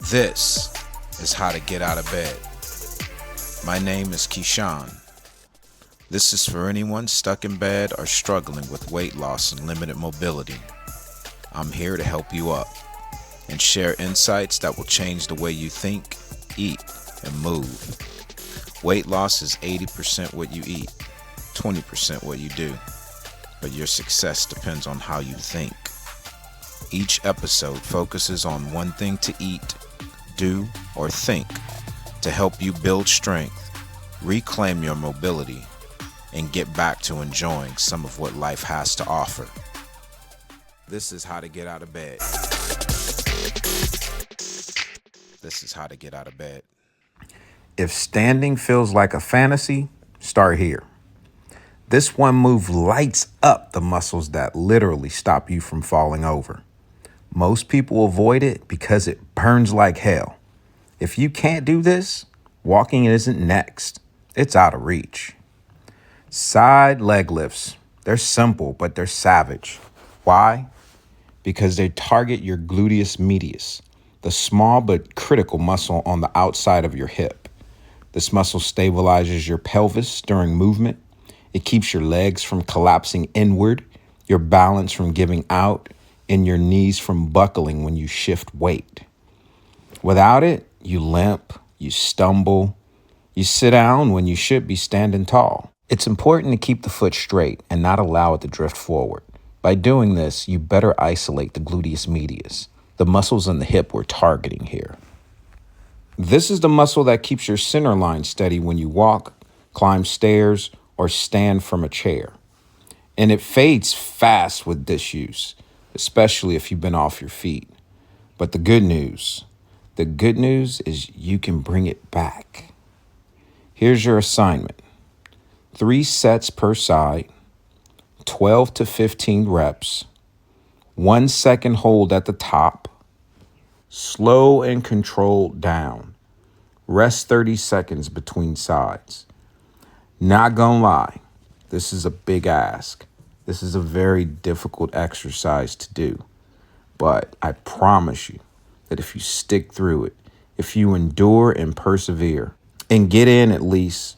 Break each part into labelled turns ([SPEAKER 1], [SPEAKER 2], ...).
[SPEAKER 1] This is how to get out of bed. My name is Keyshawn. This is for anyone stuck in bed or struggling with weight loss and limited mobility. I'm here to help you up and share insights that will change the way you think, eat, and move. Weight loss is 80% what you eat, 20% what you do, but your success depends on how you think. Each episode focuses on one thing to eat, do, or think to help you build strength, reclaim your mobility, and get back to enjoying some of what life has to offer. This is how to get out of bed. This is how to get out of bed.
[SPEAKER 2] If standing feels like a fantasy, start here. This one move lights up the muscles that literally stop you from falling over. Most people avoid it because it burns like hell. If you can't do this, walking isn't next. It's out of reach. Side leg lifts. They're simple, but they're savage. Why? Because they target your gluteus medius, the small but critical muscle on the outside of your hip. This muscle stabilizes your pelvis during movement. It keeps your legs from collapsing inward, your balance from giving out, and your knees from buckling when you shift weight. Without it, you limp, you stumble, you sit down when you should be standing tall. It's important to keep the foot straight and not allow it to drift forward. By doing this, you better isolate the gluteus medius, the muscles in the hip we're targeting here. This is the muscle that keeps your center line steady when you walk, climb stairs, or stand from a chair. And it fades fast with disuse, especially if you've been off your feet. But the good news is you can bring it back. Here's your assignment. 3 sets per side, 12 to 15 reps, 1 second hold at the top, slow and controlled down. Rest 30 seconds between sides. Not gonna lie, this is a big ask. This is a very difficult exercise to do. But I promise you that if you stick through it, if you endure and persevere, and get in at least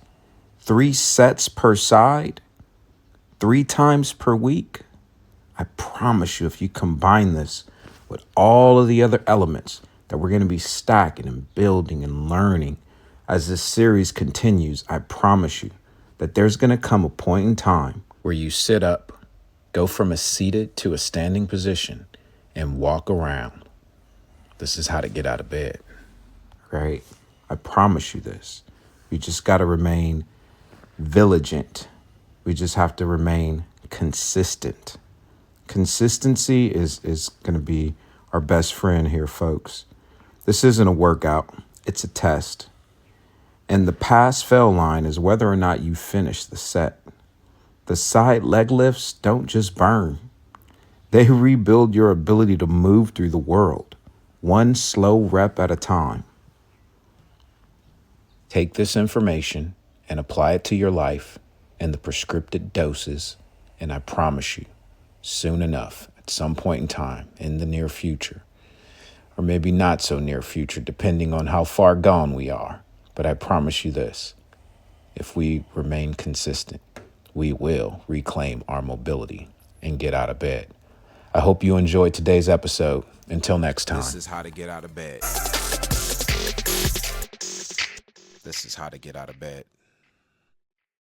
[SPEAKER 2] 3 sets per side, 3 times per week, I promise you if you combine this with all of the other elements that we're going to be stacking and building and learning as this series continues, I promise you that there's going to come a point in time where you sit up, go from a seated to a standing position, and walk around. This is how to get out of bed, right? I promise you this. You just got to remain vigilant. We just have to remain consistent. Consistency is going to be our best friend here, folks. This isn't a workout. It's a test. And the pass-fail line is whether or not you finish the set. The side leg lifts don't just burn. They rebuild your ability to move through the world, one slow rep at a time. Take this information and apply it to your life in the prescripted doses, and I promise you, soon enough, at some point in time in the near future, or maybe not so near future, depending on how far gone we are, but I promise you this, if we remain consistent, we will reclaim our mobility and get out of bed. I hope you enjoyed today's episode. Until next time.
[SPEAKER 1] This is how to get out of bed. This is how to get out of bed.